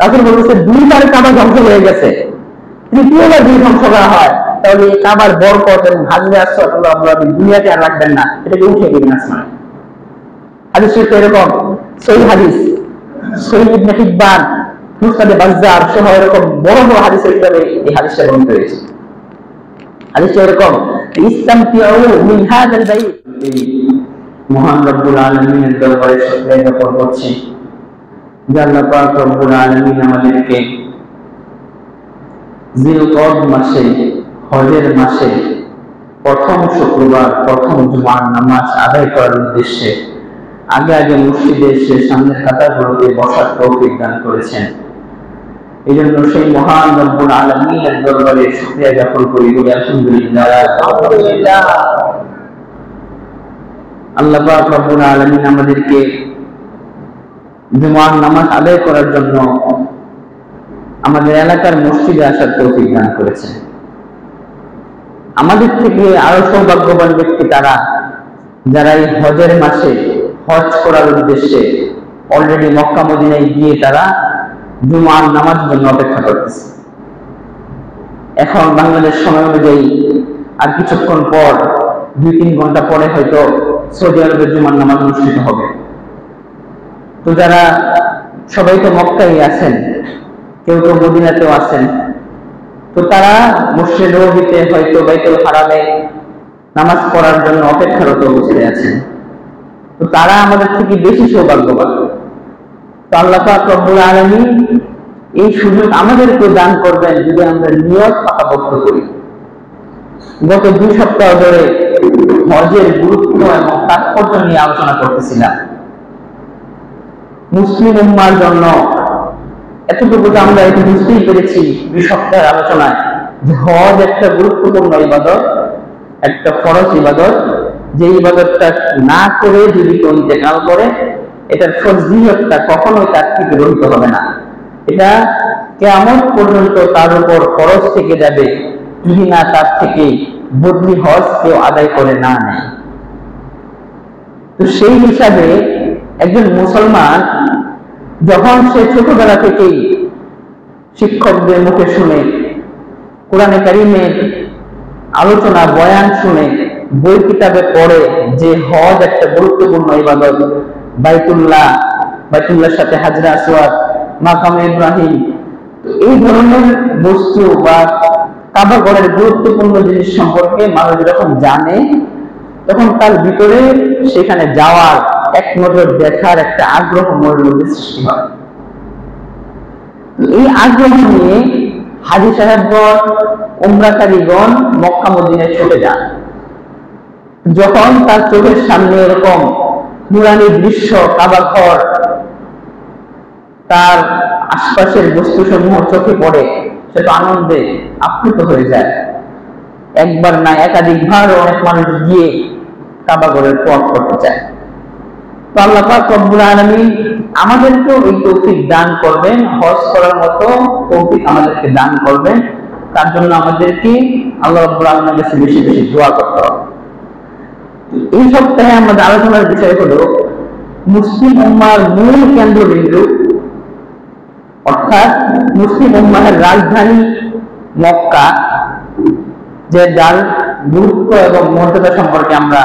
রাসূল বলেছে দুইবার কাবা ধ্বংস হয়ে গেছে, তৃতীয়বার যদি ধ্বংস করা হয় তাহলে এই কাবার বরকত এবং হাজরে আসওয়াদ আল্লাহ রাব্বুল আলামিন দুনিয়াতে আর রাখবেন না, এটাকে উঠিয়ে দিবেন আসমানে। হাদিস শরীফ এরকম, সহিহ হাদিস, সহিহ ইবনে হিব্বান, মুসনাদে বাজ্জার সহ এরকম বড় বড় হাদিসের কিতাবে এই হাদিসটা বর্ণিত হয়েছে। হাদিসটা এরকম, ইসতামতিউ মিন হাযাল বাইত, মহান রব্বুল আলামিনের দরবারে শুকরিয়া জ্ঞাপন করছি যে আল্লাহ পাক রব্বুল আলামিন আমাদেরকে জিলকদ মাসে, হজের মাসে প্রথম শুক্রবার, প্রথম জুমার নামাজ আদায় করার উদ্দেশ্যে আগে আগে মসজিদে এসে সামনের কাতারগুলোতে বসার তৌফিক দান করেছেন। এই জন্য সেই মহান রব্বুল আলামিনের দরবারে শুকরিয়া জ্ঞাপন করি, বলি আলহামদুলিল্লাহ। আল্লাহ পাক রব্বুল আলামিন আমাদেরকে জুমার নামাজ আদায় করার জন্য আমাদের এলাকার মসজিদে আসার তৌফিক দান করেছেন। আমাদের থেকে আরো সৌভাগ্যবান ব্যক্তি তারা যারা এই হজের মাসে হজ করার উদ্দেশ্যে অলরেডি মক্কা মদিনায় গিয়ে তারা জুমার নামাজ জন্য অপেক্ষা করতেছে। এখন বাংলাদেশ সময় অনুযায়ী আর কিছুক্ষণ পর 2-3 ঘন্টা পরে হয়তো সৌদি আরবের জুমার নামাজ অনুষ্ঠিত হবে। তো যারা সবাই তো মক্কায় আছেন, কেউ কেউ মদিনাতেও আছেন, তো তারা মসজিদ নববীতে হয়তো বাইতুল হারামে নামাজ পড়ার জন্য অপেক্ষারত অবস্থায় আছেন। তো তারা আমাদের থেকে বেশি সৌভাগ্যবান। তো আল্লাহ পাক রব্বুল আলামিন এই সুযোগ আমাদেরকে দান করবেন যদি আমরা নিয়ত পাকাপোক্ত করি। গত 2 সপ্তাহ ধরে হজের গুরুত্ব এবং তাৎপর্য নিয়ে আলোচনা করতেছিলাম। মুসলিম উম্মার জন্য এতটুকু আমরা এটি বুঝতেই পেরেছি 2 সপ্তাহের আলোচনায় যে হজ একটা গুরুত্বপূর্ণ ইবাদত, একটা ফরজ ইবাদত, যে ইবাদতটা না করে যদি কেউ ইন্তেকাল করে এটার ফজিলতটা কখনোই তার থেকে রহিত হবে না। এটা কিয়ামত পর্যন্ত তার উপর ফরজ থেকে যাবে যদি না তার থেকে বদলি হজ কেউ আদায় করে না নেয়। তো সেই হিসাবে একজন মুসলমান যখন সে ছোটবেলা থেকেই শিক্ষকদের মুখে শুনে, কোরআনে কারিমের আলোচনা বয়ান শুনে, বই কিতাবে পড়ে যে হজ একটা গুরুত্বপূর্ণ ইবাদত, বাইতুল্লাহর সাথে হাজরা আসওয়াদ, মাকামে ইব্রাহিম, এই ধরনের বস্তু বা কাবা ঘরের গুরুত্বপূর্ণ জিনিস সম্পর্কে মানুষ যখন জানে তখন তার ভিতরে সেখানে যাওয়ার, এক নজর দেখার একটা আগ্রহ মনের মধ্যে সৃষ্টি হয়। এই আগ্রহ নিয়ে হাজী সাহেবগণ, উমরাকারীগণ মক্কা মদিনায় ছুটে যান। যখন তার চোখের সামনে এরকম নুরানি দৃশ্য, কাবা ঘর, তার আশপাশের বস্তুসমূহ চোখে পড়ে, সে তো আনন্দে আপ্লুত হয়ে যায়। একবার না একাধিকবার অনেক মানুষ গিয়ে কাবা ঘরের পথ করতে চায়। তো আল্লাহ পাক রব্বুল আলামিন আমাদেরকেও এই তৌফিক দান করবেন, হজ করার মতো তৌফিক আমাদেরকে দান করবেন। তার জন্য আমাদেরকে আল্লাহ রাব্বুল আলামিনের কাছে বেশি বেশি দোয়া করতে হবে। এই সপ্তাহে আমাদের আলোচনার বিষয় হলো মুসলিম উম্মাহর মূল কেন্দ্রবিন্দু, অর্থাৎ মুসলিম উম্মাহের রাজধানী মক্কা, যে যার গুরুত্ব এবং মর্যাদা সম্পর্কে আমরা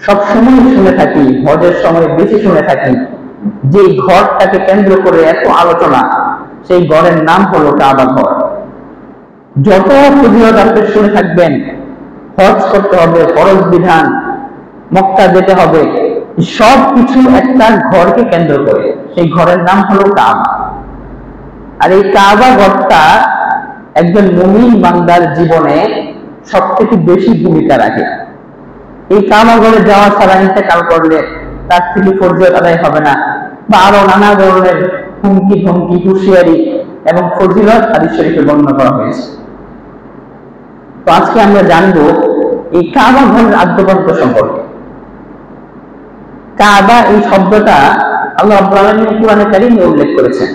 সবসময় শুনে থাকি, হজের সময় বেশি শুনে থাকি। যে ঘরটাকে কেন্দ্র করে এত আলোচনা, সেই ঘরের নাম হলো কাবা ঘর। যত ফজিলত আপনি শুনে থাকবেন, হজ করতে হবে, ফরজ বিধান, মক্কা যেতে হবে, সব কিছু একটা ঘরকে কেন্দ্র করে। সেই ঘরের নাম হলো কাবা। আর এই কাবা ঘরটা একজন মুমিন বান্দার জীবনে সবথেকে বেশি ভূমিকা রাখে। এই কাবা ঘরে যাওয়া ছাড়া ইন্তেকাল করলে তার থেকে ফরজিয়ত আদায় হবে না, বা আরো নানা ধরনের হুমকি ধমকি, হুঁশিয়ারি এবং ফজিলত হাদিস শরীফে বর্ণনা করা হয়েছে। তো আজকে আমরা জানবো এই কাবা ঘরের আদ্যপান্ত সম্পর্কে। কাবা এই শব্দটা আল্লাহ রাব্বুল আলামিন কুরআনে কারীমে উল্লেখ করেছেন।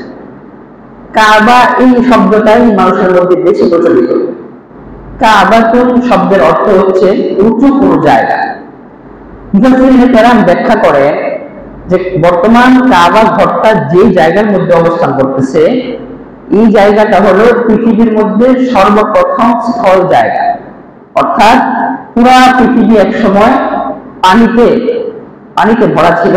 কাবা এই শব্দটাই মানুষের মধ্যে বেশি প্রচলিত। কাবাতুন শব্দের অর্থ হচ্ছে উঁচু কোনো জায়গা। মুফাসসিরিনে কেরাম ব্যাখ্যা করে যে বর্তমান কাবা ঘরটা যে জায়গার মধ্যে অবস্থান করতেছে, এই জায়গাটা হলো পৃথিবীর মধ্যে সর্বপ্রথম স্থল জায়গা। অর্থাৎ পুরা পৃথিবী এক সময় পানিতে পানিতে ভরা ছিল।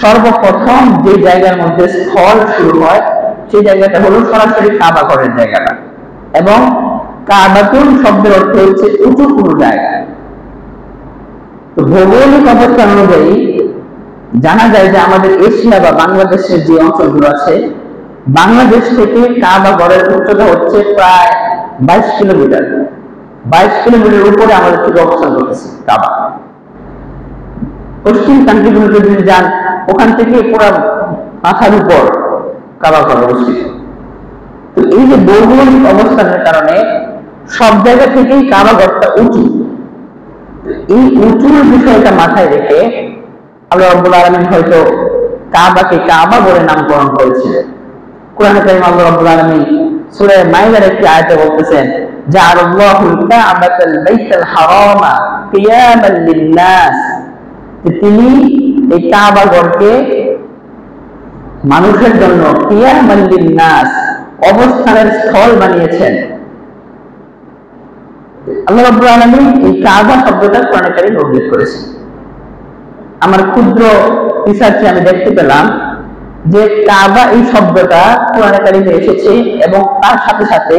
সর্বপ্রথম যে জায়গার মধ্যে স্থল শুরু হয় সেই জায়গাটা হলো সরাসরি কাবা ঘরের জায়গাটা। এবং কাবাতুল শব্দের অর্থ হচ্ছে উঁচু কোনো জায়গা। তো ভৌগোলিক অবস্থান অনুযায়ী জানা যায় যে আমাদের এশিয়া বা বাংলাদেশের যে অঞ্চলগুলো আছে, বাংলাদেশ থেকে কাবা ঘরের উচ্চতা হচ্ছে প্রায় 22 কিলোমিটার। 22 কিলোমিটার উপরে আমাদের থেকে অবস্থান করতেছে কাবা। পশ্চিম কান্ট্রিগুলোতে যদি যান, ওখান থেকে পুরো মাথার উপর কাবা ঘর অবস্থিত। তো এই যে ভৌগোলিক অবস্থানের কারণে সব জায়গা থেকেই কাবা ঘরটা উঁচু। এই উঁচুর বিষয়টা মাথায় রেখে আল্লাহ রাব্বুল আলামিন হয়তো কাবাকে কাবা বলে নামকরণ করেছিলেন। কোরআনে কারীমে আল্লাহ রাব্বুল আলামিন সূরা মাইদার একটি আয়াতে বলতেছেন, জাআলাল্লাহুল কাবাতাল বাইতাল হারামা কিয়ামান লিন-নাস, তিনি এই কাবা ঘরকে মানুষের জন্য কিয়ামান লিন-নাস অবস্থানের স্থল বানিয়েছেন। আল্লাহ রাব্বুল আলামিন এই কাবা শব্দটা কোরআনে কারীমে উল্লেখ করেছেন। আমার ক্ষুদ্র রিসার্চে আমি দেখতে পেলাম যে কাবা এই শব্দটা কোরআনে কারীমে এসেছে এবং তার সাথে সাথে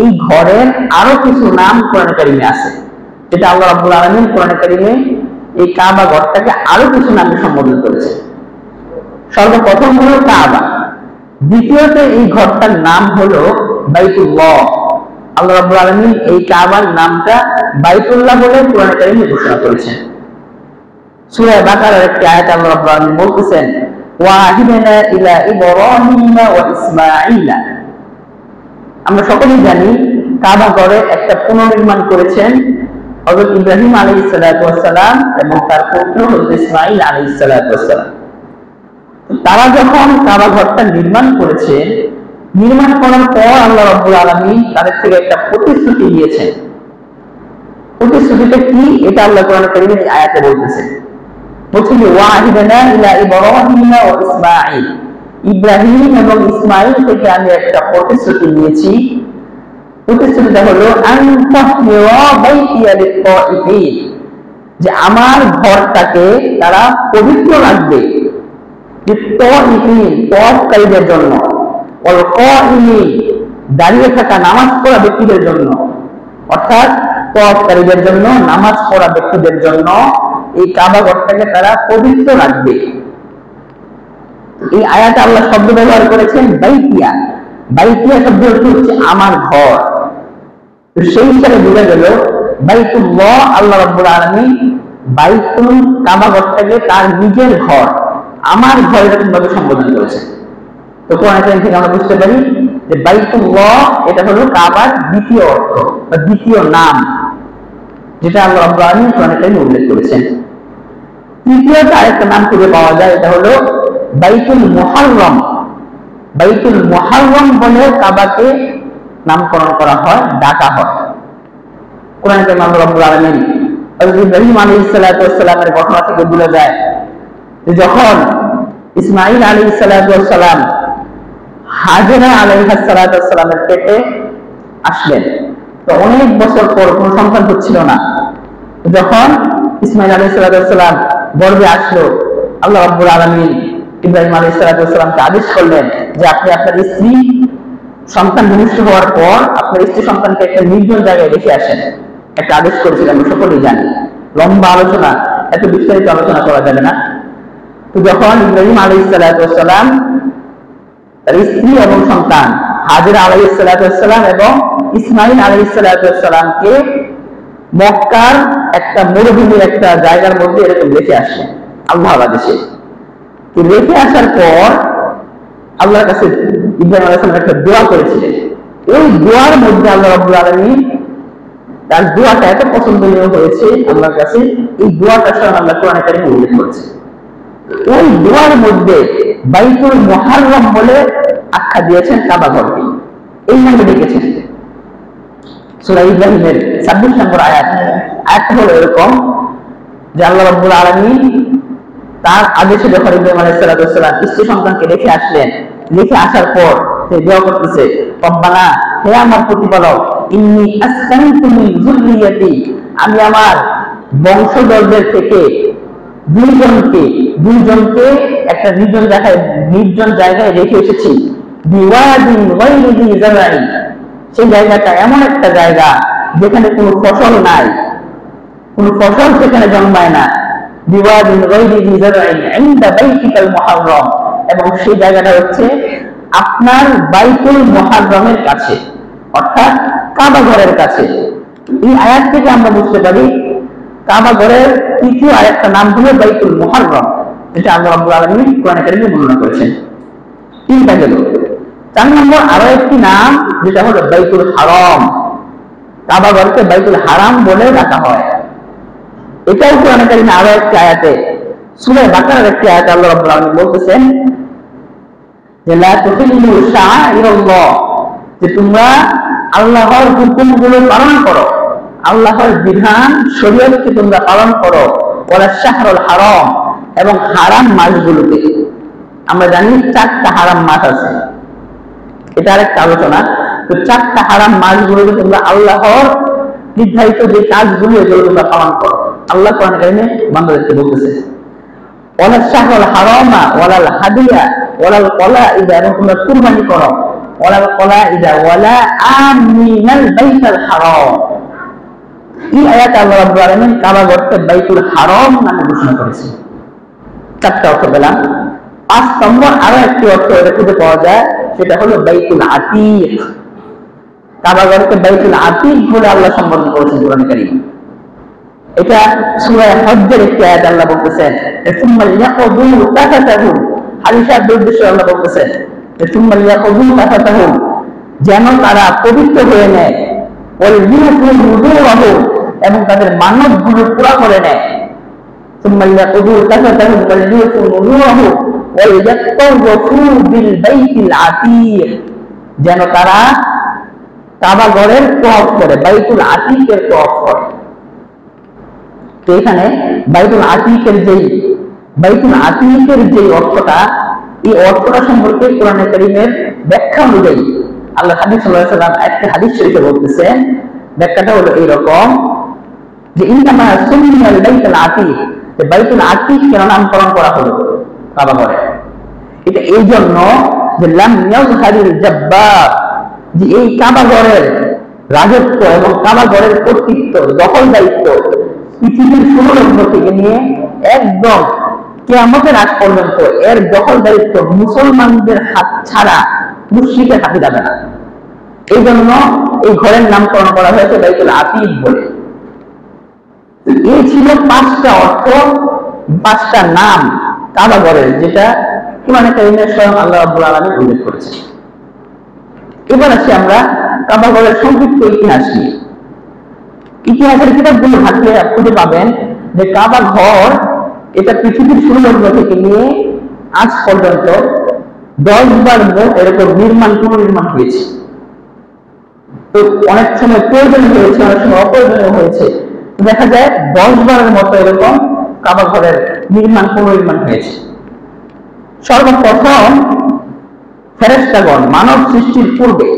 এই ঘরের আরো কিছু নাম কোরআনে কারীমে আছে, যেটা আল্লাহ রাব্বুল আলামিন কোরআনে কারীমে এই কাবা ঘরটাকে আরো কিছু নামে সম্বোধন করেছে। সর্বপ্রথম হলো কাবা, দ্বিতীয়ত এই ঘরটার নাম হলো বাইতুল্লাহ। আল্লাহ রাব্বুল আলামিন এই কাবার নামটা বাইতুল্লাহ বলে কোরআনে কারীমে ঘোষণা করেছেন। সূরা বাকারার একটি আয়াতে আল্লাহ রাব্বুল আলামিন বলতেছেন, ওয়াহিদনা ইলা ইব্রাহিম ওয়া ইসমাঈল। আমরা সকলেই জানি কাবা ঘরে একটা পুনর্নির্মাণ করেছেন হযরত ইব্রাহিম আলাইহিস সালাতু ওয়াস সালাম এবং তার পুত্র হযরত ইসমাঈল আলাইহিস সালাতু ওয়াস সালাম। তারা যখন কাবা ঘরটা নির্মাণ করেছে, নির্মাণ করার পর আল্লাহ রাব্বুল আলামিন তাদের থেকে একটা প্রতিশ্রুতি দিয়েছেন। প্রতিশ্রুতিটা কি, এটা আল্লাহ কোরআন কারীমের আয়াতে বলতেছেন। বলছেন ওয়াহিদনা ইলা ইব্রাহিম ওয়া ইসমাঈল, ইব্রাহিম এবং ইসমাঈল থেকে আমি একটা প্রতিশ্রুতি নিয়েছি। প্রতিশ্রুতিটা হলো আন তাহমিরা বাইতিয়া লিত-তাইফিন, যে আমার ঘরটাকে তারা পবিত্র রাখবে লিত-তাইফিন, তওয়াফকারীদের জন্য, ওয়াল কাইমিন, দাঁড়িয়ে থাকা নামাজ পড়া ব্যক্তিদের জন্য। অর্থাৎ তওয়াফকারীদের জন্য, নামাজ পড়া ব্যক্তিদের জন্য এই কাবা ঘরটাকে তারা পবিত্র রাখবে। এই আয়াতে আল্লাহ শব্দ ব্যবহার করেছেন বাইতিয়া। বাইতিয়া শব্দ হচ্ছে আমার ঘর। তো সেই হিসাবে বোঝা গেল বাইতুল্লাহ, আল্লাহ রাব্বুল আলামিন বাইতুল কাবা ঘরটাকে তার নিজের ঘর, আমার ঘর এরকম ভাবে সম্বোধন করেছেন। তো কোরআন থেকে আমরা বুঝতে পারি যে বাইতুল্লাহ এটা হলো কাবার দ্বিতীয় অর্থ বা দ্বিতীয় নাম, যেটা আল্লাহ রাব্বুল আলামিন কোরআনে উল্লেখ করেছেন। তৃতীয়টা আরেকটা নাম খুঁজে পাওয়া যায়, এটা হলো বাইতুল মুহাররম। বাইতুল মুহাররম বলে কাবাকে নামকরণ করা হয়, ডাকা হয়। কোরআনে কারীমে আল্লাহ রাব্বুল আলামিন হযরত ইব্রাহিম আলাইহিস সালাতু ওয়াস সালামের ঘটনা থেকে বোঝা যায় যে যখন ইসমাঈল আলাইহিস সালাতু ওয়াস সালাম হাজেরা আলাইহিস সালাতু ওয়াস সালামের পেটে আসলেন, তো অনেক বছর পর কোনো সন্তান হচ্ছিল না। যখন ইসমাঈল আলাইহিস সালাতু ওয়াস সালাম গর্ভে আসলো, আল্লাহ রাব্বুল আলামিন ইব্রাহিম আলাইহিস সালাতু ওয়াস সালামকে আদেশ করলেন যে আপনি আপনার স্ত্রী সন্তান ভূমিষ্ঠ হওয়ার পর আপনার স্ত্রী সন্তানকে একটা নির্জন জায়গায় রেখে আসেন। একটা আদেশ করেছিলেন, আমরা সকলেই জানি। লম্বা আলোচনা, এত বিস্তারিত আলোচনা করা যাবে না। তো যখন ইব্রাহিম আলাইহিস সালাতু ওয়াস সালাম তার স্ত্রী এবং সন্তান হাজেরা আলাইহিস সালাতু ওয়াস সালাম এবং ইসমাঈল আলাইহিস সালাতু ওয়াস সালামকে মক্কার একটা মরুভূমির একটা জায়গার মধ্যে এরকম রেখে আসলেন আল্লাহর আদেশে। তো রেখে আসার পর আল্লাহর কাছে ইব্রাহিম আলাইহিস সালাম একটা দোয়া করেছিলেন। এই দোয়ার মধ্যে আল্লাহ রাব্বুল আলামিন তার দোয়াটা এত পছন্দনীয় হয়েছে আল্লাহর কাছে, এই দোয়াটা স্বয়ং আল্লাহ কোরআনে কারীমে উল্লেখ করেছে। ওই দোয়ার মধ্যে বাইতুল মুহাররম বলে আখ্যা দিয়েছেন কাবা ঘরকে, এই নামে ডেকেছেন। সূরা ইব্রাহিমের 26 নম্বর আয়াত। আয়াতটা হলো এরকম যে আল্লাহ রাব্বুল আলামিন তার আদেশে যখন ইব্রাহিম আলাইহিস সালাম স্ত্রী সন্তানকে রেখে আসলেন, রেখে আসার পর সে দোয়া করতেছে, রব্বানা, হে আমার প্রতিপালক, ইন্নী আসকানতু মিন যুররিয়াতি, আমি আমার বংশধরদের থেকে দুইজনকে একটা নির্জন জায়গায় রেখে এসেছি, বিওয়াদিন গায়রি যি যারঈন, সেই জায়গাটা এমন একটা জায়গা যেখানে কোনো ফসল নাই, কোনো ফসল সেখানে জন্মায় না, বিওয়াদিন গায়রি যি যারঈন ইনদা বাইতিকাল মুহাররম, এবং সেই জায়গাটা হচ্ছে আপনার বাইতুল মুহাররমের কাছে, অর্থাৎ কাবা ঘরের কাছে। এই আয়াত থেকে আমরা বুঝতে পারি কাবা ঘরের তৃতীয় আরেকটা নাম হলো বাইতুল মুহাররম, যেটা আল্লাহ রাব্বুল আলামিন কোরআনে কারিমে বর্ণনা করেছেন। তিনটা গেল। 4 নম্বর আরো একটি নাম, যেটা হলো বাইতুল হারাম। কাবা ঘরকে বাইতুল হারাম বলে ডাকা হয়। এটাও কোরআনে কারিমে আরো একটি আয়াতে, সূরা বাকারার একটি আয়াতে আল্লাহ রাব্বুল আলামিন বলতেছেন যে লা তুহিল্লু শাআইরাল্লাহ, যে তোমরা আল্লাহর হুকুমগুলো পালন করো, আল্লাহর বিধান শরীয়তকে তোমরা পালন করো, ওয়ালা শাহরুল হারাম, এবং হারাম মাসগুলোকে। আমরা জানি 4টা হারাম মাস আছে, এটা আরেকটা আলোচনা। তো 4টা হারাম মাসগুলোকে তোমরা আল্লাহর নির্ধারিত যে কাজগুলো এগুলো তোমরা পালন করো। আল্লাহ কোরআনে কারিমে বান্দাদেরকে বলতেছে ওয়ালা শাহরুল হারামা ওয়ালাল হাদিয়া ওয়ালাল কলাইদা, এবং তোমরা কুরবানি করো, ওয়ালাল কলাইদা ওয়ালা আমিনাল বাইতাল হারাম। এই আয়াতে আল্লাহ রাব্বুল আলামিন কাবা ঘরকে বাইতুল হারাম নামে ঘোষণা করেছে। 4টা অর্থ পেলাম। 5 নম্বর আরো একটি অর্থ এটা খুঁজে পাওয়া যায়, সেটা হলো বাইতুল আতীক। কাবা ঘরকে বাইতুল আতীক বলে আল্লাহ সম্বোধন করেছেন কোরআনে কারিমে। এটা সূরা হজ্জের একটি আয়াত, আল্লাহ বলতেছেন সুম্মা ইয়াকুদু তাফাতাহুম, হাদিসের উদ্দেশ্যে আল্লাহ বলতেছেন সুম্মা ইয়াকুদু তাফাতাহুম, যেন তারা পবিত্র হয়ে নেয়, ওয়াল ইউফু নুযুরাহুম, এবং তাদের মানবগুলো পুরা করে নেয়। সুম্মা ইয়াকুদু তাফাতাহুম ওয়াল ইউফু নুযুরাহুম ওয়াল ইয়াতাওয়াফু বিল বাইতিল আতীক, যেন তারা কাবা ঘরের তওয়াফ করে, বাইতুল আতীকের তওয়াফ করে। তো এখানে বাইতুল আতীকের যে অর্থটা, এই অর্থটা সম্পর্কে কোরআনে কারীমের ব্যাখ্যা অনুযায়ী আল্লাহ হাবিব সাল্লাল্লাহু আলাইহি ওয়াসাল্লাম একটা হাদিস শরীফে বলতেছেন, ব্যাখ্যাটা হলো এইরকম যে ইন্নামা সুমিয়াল বাইতুল আতীক, যে বাইতুল আতীক কেন নামকরণ করা হলো কাবা ঘরে, এটা এই জন্য যে লাম ইয়াযহারিল জাব্বার, যে এই কাবা ঘরের রাজত্ব এবং কাবা ঘরের কর্তৃত্ব, দখল দায়িত্ব পৃথিবীর শুরুলগ্ন থেকে নিয়ে একদম কিয়ামতের আগ পর্যন্ত এর দখল দায়িত্ব মুসলমানদের হাত ছাড়া মুশরিকের হাতে যাবে না। এই জন্য এই ঘরের নামকরণ করা হয়েছে বাইতুল আতীক বলে। এই ছিল 5টা অর্থ, 5টা নাম কাবা ঘরের, যেটা কোরআনে কারীমে স্বয়ং আল্লাহ রাব্বুল আলামিন উল্লেখ করেছেন। এবার আসি আমরা কাবা ঘরের সংক্ষিপ্ত ইতিহাস নিয়ে। ইতিহাসের কিতাবগুলো ঘাটলে খুঁজে পাবেন যে কাবা ঘর এটা পৃথিবীর শুরুলগ্ন থেকে নিয়ে আজ পর্যন্ত 10 বার এরকম পুনর্নির্মাণ হয়েছে। তো অনেক সময় প্রয়োজনীয় হয়েছে, অনেক সময় অপ্রয়োজনীয় হয়েছে। দেখা যায় 10 বারের মতো এরকম কাবা ঘরের পুনর্নির্মাণ হয়েছে। সর্বপ্রথম ফেরেশতাগণ মানব সৃষ্টির পূর্বে,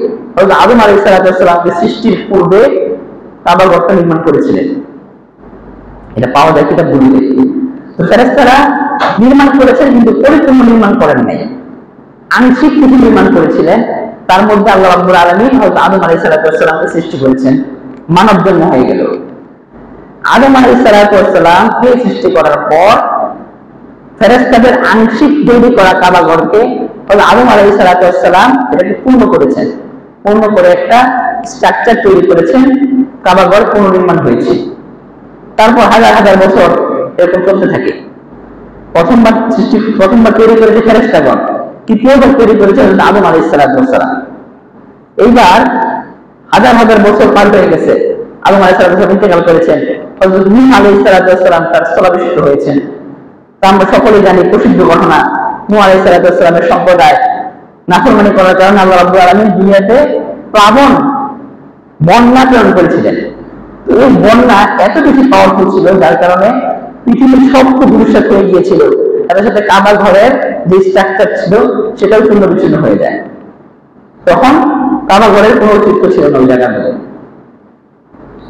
আদম আলাইহিস সালামকে সৃষ্টির পূর্বে কাবা ঘরটা নির্মাণ করেছিলেন। এটা পাওয়া যায় কিতাবগুলোতে। তো ফেরেশতারা নির্মাণ করেছেন, কিন্তু পরিপূর্ণ নির্মাণ করেন নাই, আংশিক কিছু নির্মাণ করেছিলেন। তার মধ্যে আল্লাহ রাব্বুল আলামিন হযরত আদম আলাইহিস সালামকে সৃষ্টি করেছেন, মানব জন্ম হয়ে গেল। আদম আলাইহিস সালামকে সৃষ্টি করার পর ফেরেশতাদের আংশিক তৈরি করা কাবা ঘরকে হযরত আদম আলাইহিস সালাম এটাকে পূর্ণ করেছেন, পূর্ণ করে একটা স্ট্রাকচার তৈরি করেছেন, কাবা ঘর পুনর্নির্মাণ হয়েছে। তারপর হাজার হাজার বছর এরকম চলতে থাকে। প্রথমবার তৈরি করেছে ফেরেশতাগণ, তৃতীয়বার তৈরি করেছে আদম আলাইহিস সালাম। এইবার হাজার হাজার বছর পার হয়ে গেছে, আদম আলাইহিস সালাম ইন্তেকাল করেছেন, হযরত নূহ আলাইহিস সালাম তার স্থলাভিষিক্ত হয়েছেন। তা আমরা সকলেই জানি প্রসিদ্ধ ঘটনা, নূহ আলাইহিস সালামের সম্প্রদায় নাফরমানি করার কারণে আল্লাহ রাব্বুল আলামিন দুনিয়াতে প্লাবন বন্যা প্রেরণ করেছিলেন। এই বন্যা এত বেশি পাওয়ারফুল ছিল, যার কারণে পৃথিবীর সব ভবিষ্যৎ হয়ে গিয়েছিল তাদের সাথে কাবা ঘরের যে স্ট্রাকচার ছিল সেটাও শূন্য বিচ্ছিন্ন হয়ে যায়। তখন কাবা ঘরের কোনো অস্তিত্ব ছিল না ওই জায়গার মধ্যে।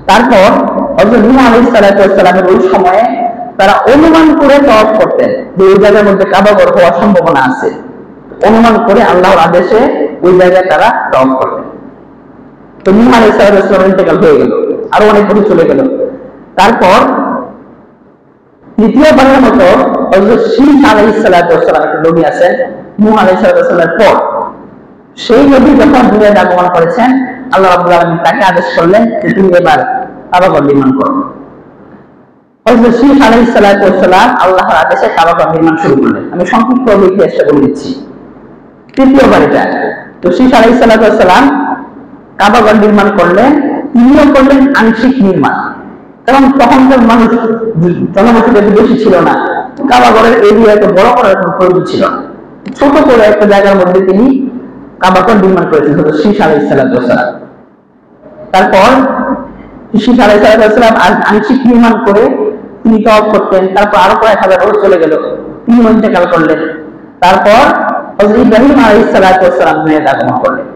তারপর হযরত নূহ আলাইহিস সালামের ওই সময়ে তারা অনুমান করে তওয়াফ করতেন যে ওই জায়গার মধ্যে কাবা ঘর হওয়ার সম্ভাবনা আছে। অনুমান করে আল্লাহর আদেশে ওই জায়গায় তারা তওয়াফ করতেন। তো নূহ আলাইহিস সালামের ইন্তেকাল হয়ে গেল, আরো অনেক বছর চলে গেল। তারপর তৃতীয়বারের মতো হযরত শীস আলাইহিস সালাম একটা নবী আছেন নূহ আলাইহিস সালামের পর। সেই নবী যখন দুনিয়াতে আগমন করেছেন, আল্লাহ রাব্বুল আলামিন তাকে আদেশ করলেন যে তুমি এবার কাবা ঘর নির্মাণ করো। হযরত শীস আলাইহিস সালাম আল্লাহর আদেশে কাবা ঘর নির্মাণ শুরু করলেন। আমি সংক্ষিপ্ত ইতিহাসটা বলে দিচ্ছি। তৃতীয়বার এটা। তো শীস আলাইহিস সালাম কাবা ঘর নির্মাণ করলেন, তিনিও করলেন আংশিক নির্মাণ, কারণ তখনকার মানুষ জনবসতি বেশি ছিল না, কাবা ঘরের এরিয়া এত বড় করার কোনো প্রয়োজন ছিল না। ছোট করে একটা জায়গার মধ্যে তিনি কাবা ঘর নির্মাণ করেছেন হযরত শীস আলাইহিস সালাম। তারপর শীস আলাইহিস সালাম আংশিক নির্মাণ করে তিনি তওয়াফ করতেন। তারপর আরো কয়েক হাজার বছর চলে গেল, তিনি ইন্তেকাল করলেন। তারপর হযরত ইব্রাহিম আলাইহিস সালাম দুনিয়াতে আগমন করলেন।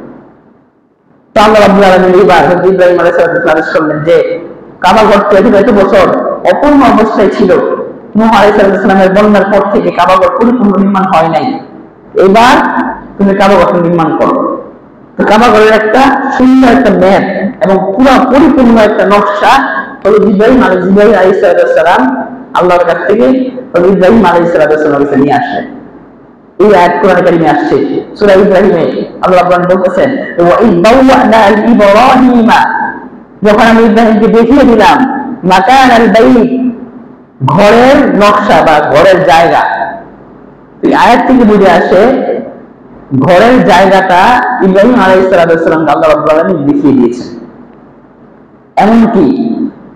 তো আল্লাহ রাব্বুল আলামিন এবার হযরত ইব্রাহিম আলাইহিস সালাম আদেশ করলেন যে কাবা ঘর এত বছর অপূর্ণ অবস্থায় ছিল, নূহ আলাইহিস সালামের বন্যার পর থেকে কাবা ঘর পরিপূর্ণ নির্মাণ হয় নাই, এবার তুমি কাবা ঘর নির্মাণ করো। তো কাবা ঘরের একটা সুন্দর একটা ম্যাপ এবং পুরো পরিপূর্ণ একটা নকশা হযরত ইব্রাহিম আলাইহিস সালাম আল্লাহর কাছ থেকে হযরত ইব্রাহিম আলাইহিস সালামের কাছে নিয়ে আসলেন। এই আয়াত কোরআন কারিমে আসছে সূরা ইব্রাহিমে। আল্লাহ রাব্বুল বলতেছেন ওয়া ইয বাওয়া'না ইব্রাহিমা, যখন আমি ইব্রাহিমকে দেখিয়ে দিলাম মাকান আল বাইত, ঘরের নকশা বা ঘরের জায়গা। এই আয়াত থেকে বুঝে আসে ঘরের জায়গাটা ইব্রাহিম আলাইহিস সালামকে আল্লাহ রাব্বুল আলামিন দেখিয়ে দিয়েছেন। এমনকি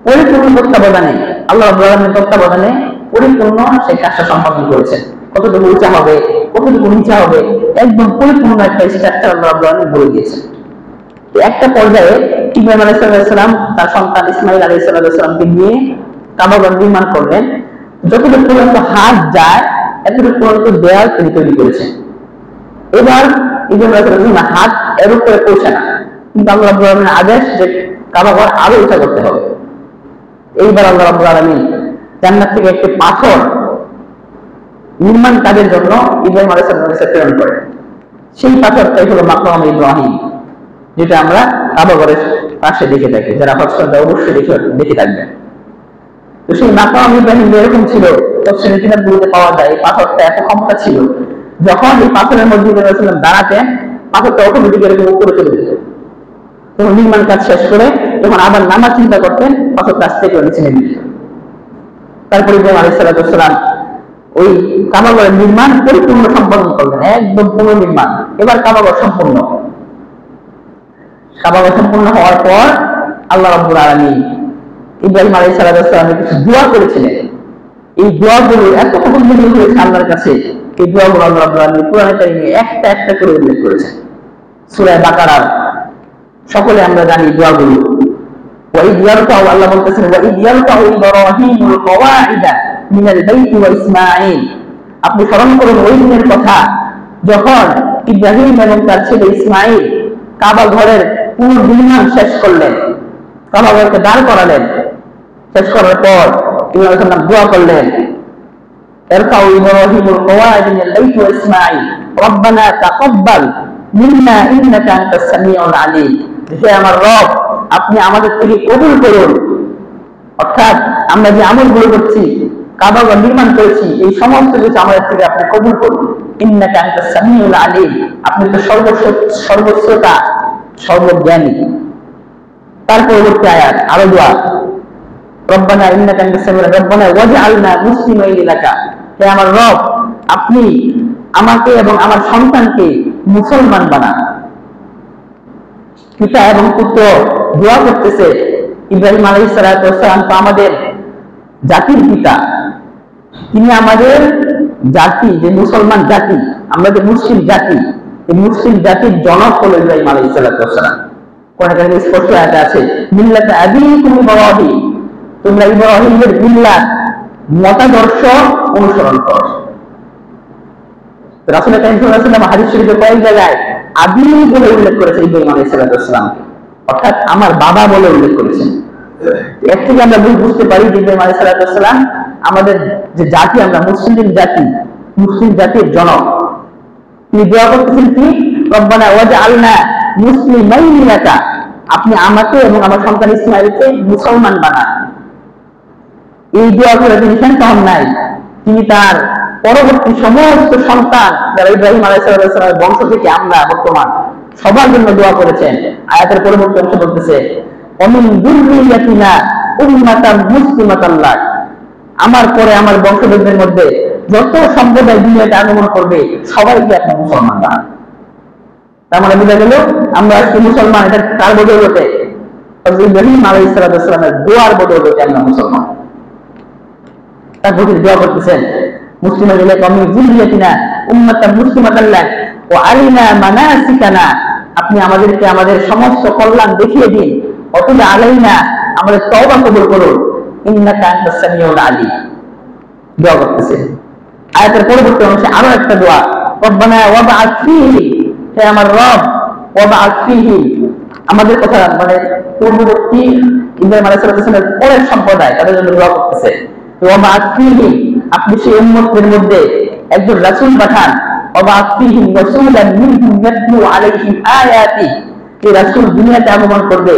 পরিপূর্ণ তত্ত্বাবধানে, আল্লাহ রাব্বুল আলামিনের তত্ত্বাবধানে পরিপূর্ণ সেই কাজটা সম্পাদন করেছেন। কতটুকু উঁচা হবে, কতটুকু নিচা হবে, একদম পরিপূর্ণ একটা স্ট্রাকচার আল্লাহ রাব্বুল আলামিন বলে দিয়েছেন। একটা পর্যায়ে ইব্রাহিম আলাইহিস সালাম তার সন্তান ইসমাঈল আলাইহিস সালামকে নিয়ে কাবা ঘর নির্মাণ করলেন। যতটুকু পর্যন্ত হাত যায় এতটুকু পর্যন্ত দেয়াল তিনি তৈরি করেছেন। এবার ইব্রাহিম আলাইহিস সালাম হাত এর উপরে পৌঁছে না, কিন্তু আল্লাহ রাব্বুল আলামিনের আদেশ যে কাবা ঘর আরো উঁচা করতে হবে। এইবার আল্লাহ রাব্বুল আলামিন জান্নাত থেকে একটি পাথর নির্মাণ কাজের জন্য ইব্রাহিম আলাইহিস সালামের কাছে প্রেরণ করেন। সেই পাথরটাই হলো মাকাম ইব্রাহিম, যেটা আমরা কাবা ঘরের পাশে দেখে থাকি। যারা হজ করতে অবশ্যই দেখে থাকবেন। তো সেই মাকাম ইব্রাহিম এরকম ছিল, তফসিরে কিতাবগুলোতে পাওয়া যায়। এই পাথরটা এত ক্ষমতা ছিল, যখন এই পাথরের মধ্যে ইব্রাহিম আলাইহিস সালাম দাঁড়াতেন পাথরটা অটোমেটিক এরকম উপরে চলে যেত। তখন নির্মাণ কাজ শেষ করে যখন আবার নামার চিন্তা করতেন পাথরটা আস্তে করে নিচে নেমে যেত। তারপরে ইব্রাহিম আলাইহিস সালাম ওই কাবা ঘরের নির্মাণ পরিপূর্ণ সম্পন্ন করলেন, একদম পুনর্নির্মাণ। এবার কাবা ঘর সম্পূর্ণ। কাবা ঘর সম্পূর্ণ হওয়ার পর আল্লাহ রাব্বুল আলামিন ইব্রাহিম আলাইহিস সালামের কিছু দোয়া করেছিলেন। এই দোয়াগুলো এত কবুল হয়েছে আল্লাহর কাছে, এই দোয়াগুলো আল্লাহ রাব্বুল আলামিন কোরআনে কারিমে একটা একটা করে উল্লেখ করেছেন। সূরা বাকারার সকলে আমরা জানি দোয়াগুলো। ওয়াইদ ইয়ারফাউ, আল্লাহ বলতেছেন ওয়াইদ ইয়ারফাউ ইব্রাহিমুল কওয়াইদা মিনাল বাইতি ওয়া ইসমাঈল। আপনি স্মরণ করুন ওই দিনের কথা যখন ইব্রাহিম এবং তার ছেলে ইসমাঈল কাবা ঘরের পুনর্নির্মাণ শেষ করলেন, কাবা ঘরকে দাঁড় করালেন। শেষ করার পর ইব্রাহিম দোয়া করলেন ইরফাউ ইব্রাহিমুল কওয়াইদ মিনাল বাইতি ওয়া ইসমাঈল রব্বানা তাকাব্বাল মিন্না ইন্নাকা আনতাস সামিউল আলিম। হে আমার রব, আপনি আমাদের থেকে কবুল করুন। অর্থাৎ আমরা যে আমলগুলো করছি, কাবা ঘর নির্মাণ করেছি, এই সমস্ত কিছু আমাদের থেকে আপনি কবুল করুন। ইন্নাকা আনতাস সামিউল আলিম, আপনি তো সর্বশ্রোতা সর্বজ্ঞানী। তার পরবর্তী আয়াত আরো দোয়া রব্বানা ইন্নাকা আনতাস সামিউল আলিম রব্বানা ওয়াজআলনা মুসলিমাইন লাকা। হে আমার রব, আপনি আমাকে এবং আমার সন্তানকে মুসলমান বানান। পিতা এবং পুত্র দোয়া করতেছে। ইব্রাহিম আলাইহিস সালাম তো আমাদের জাতির পিতা, তিনি আমাদের জাতি, যে মুসলমান জাতি, আমরা যে মুসলিম জাতি, এই মুসলিম জাতির জনক হলো ইব্রাহিম আলাইহিস সালাম। কোরআনে কারিমে স্পষ্ট আয়াত আছে মিল্লাতা আবিকুম ইব্রাহিম, তোমরা ইব্রাহিমের মিল্লাত মতাদর্শ অনুসরণ করো। রাসূল কারীম সাল্লাল্লাহু আলাইহি ওয়াসাল্লাম হাদিস শরীফে কয়েক জায়গায় আবি বলে উল্লেখ করেছেন ইব্রাহিম আলাইহিস সালামকে, অর্থাৎ আমার বাবা বলে উল্লেখ করেছেন। এর থেকে আমরা বুঝতে পারি যে ইব্রাহিম আলাইহিস সালাম আমাদের যে জাতি, আমরা মুসলিম জাতি, মুসলিম জাতির জনক। তিনি দোয়া করতেছেন কি, রব্বানা ওয়াজআলনা মুসলিমাইনি লাকা, আপনি আমাকে এবং আমার সন্তান ইসমাঈলকে মুসলমান বানান। এই দোয়া করে তিনি শান্ত হন নাই, তিনি তার পরবর্তী সমস্ত সন্তান যারা ইব্রাহিম আলাইহিস সালামের বংশ থেকে আমরা বর্তমান সবার জন্য দোয়া করেছেন। আয়াতের পরবর্তী অংশ বলতেছে ওমিন যুররিয়াতিনা উম্মাতান মুসলিমাতান লাক, আমার পরে আমার বংশধরদের মধ্যে যত সম্প্রদায় দুনিয়াতে আগমন করবে সবাইকে আপনি মুসলমান বানান। তার মানে বোঝা গেল আমরা আজকে মুসলমান, এটা কার বদৌলতে? ইব্রাহিম আলাইহিস সালামের দোয়ার বদৌলতে আমরা মুসলমান। তারপর তিনি দোয়া করতেছেন মুসলিমা গেলে কমি যুররিয়াতিনা উম্মাতান মুসলিমাতান লাক ওয়া আরিনা মানাসিকানা, আপনি আমাদেরকে আমাদের সমস্ত কল্যাণ দেখিয়ে দিন, অতুবা আলাইনা, আমাদের তওবা কবুল করুন, ইন্নাকা আনতাস সামিউল আলিম। দোয়া করতেছেন। আয়াতের পরবর্তী অংশে আরো একটা দোয়া, রব্বানা ওয়াবআথ ফীহি, হে আমার রব, ওয়াবআথ ফীহি, আমাদের কথা মানে পূর্ববর্তী ইব্রাহিম আলাইহিস সালামের পরের সম্প্রদায় তাদের জন্য দোয়া করতেছে, ওয়াবআথ ফীহি, আপনি সেই উম্মতের মধ্যে একজন রাসূল পাঠান, ওয়াবআথ ফীহি রাসূলান মিনহুম ইয়াতলু আলাইহিম আয়াতি, এই রাসূল দুনিয়াতে আগমন করবে,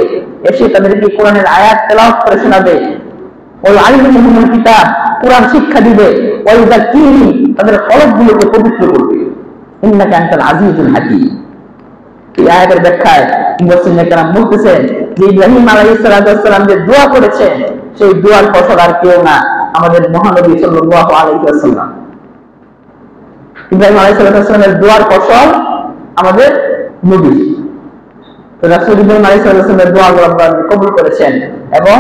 এসে তাদেরকে কোরআনের আয়াত তেলাওয়াত করে শোনাবে, ওই আলিমুল কিতাব, কোরআন শিক্ষা দিবে, ওই যাকিহিম, তাদের কলবগুলোকে পবিত্র করবে, ইন্নাকা আনতাল আজিজুল হাকীম। এই আয়াতের ব্যাখ্যায় মুফাসসিরিনে কেরাম বলতেছেন যে ইব্রাহিম আলাইহিস সালাম যে দোয়া করেছেন সেই দোয়ার ফসল আর কেউ না, আমাদের মহানবী সাল্লাল্লাহু আলাইহি ওয়াসাল্লাম। ইব্রাহিম আলাইহিস সালামের দোয়ার ফসল আমাদের নবী রাসূল ইব্রাহিম আলাইহিস সালামের দোয়া আল্লাহ কবুল করেছেন, এবং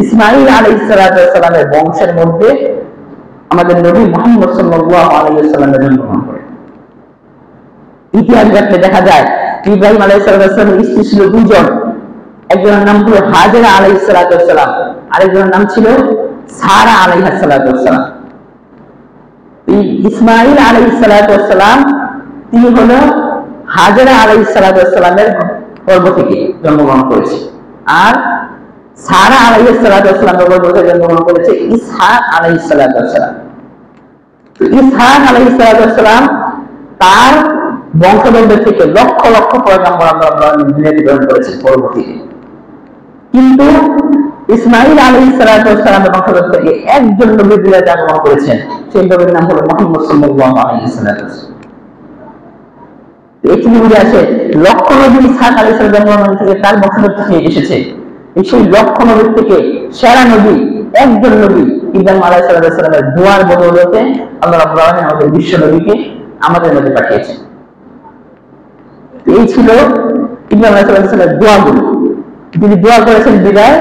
ইসমাঈল আলাইহিস সালামের বংশের মধ্যে আমাদের নবী মুহাম্মদ সাল্লাল্লাহু আলাইহি ওয়াসাল্লামের জন্মগ্রহণ করেন। ইতিহাস ঘাটলে দেখা যায় ইব্রাহিম আলাইহিস সালামের স্ত্রী ছিল দুজন, একজনের নাম ছিল হাজেরা আলাইহিস সালাম, আরেকজনের নাম ছিল সারা আলাইহিস সালাম। ইসমাঈল আলাইহিস সালাম তিনি হলো হাজেরা আলাইহিস সালামের গর্ভ থেকে জন্মগ্রহণ করেছে, আর সারা আলাইহিস সালামের গর্ভ থেকে জন্মগ্রহণ করেছে ইসহাক আলাইহিস সালাম। ইসহাক আলাইহিস সালাম তার বংশধরদের থেকে লক্ষ লক্ষ পয়গম্বর আল্লাহ দুনিয়াতে প্রেরণ করেছেন পরবর্তীতে, কিন্তু ইসমাঈল আলাইহিস সালামের বংশধর থেকে একজন নবী দুনিয়াতে আগমন করেছেন, সেই নবীর নাম হলো মুহাম্মদ সাল্লাল্লাহু আলাইহি ওয়াসাল্লাম। এখানে বুঝে আসে লক্ষ নবী ইসহাক আলাইহিস সালাম থেকে তার বংশধর থেকে এসেছে, সেই লক্ষ নবীর থেকে সেরা নবী একজন নবী ইব্রাহিম আলাইহিস সালামের দোয়ার বদৌলতে আল্লাহ রাব্বুল আলামিন আমাদের বিশ্ব নবীকে আমাদের মধ্যে পাঠিয়েছেন। এই ছিল ইব্রাহিম আলাইহিস সালামের দোয়াগুলো। তিনি দোয়া করেছেন বিদায়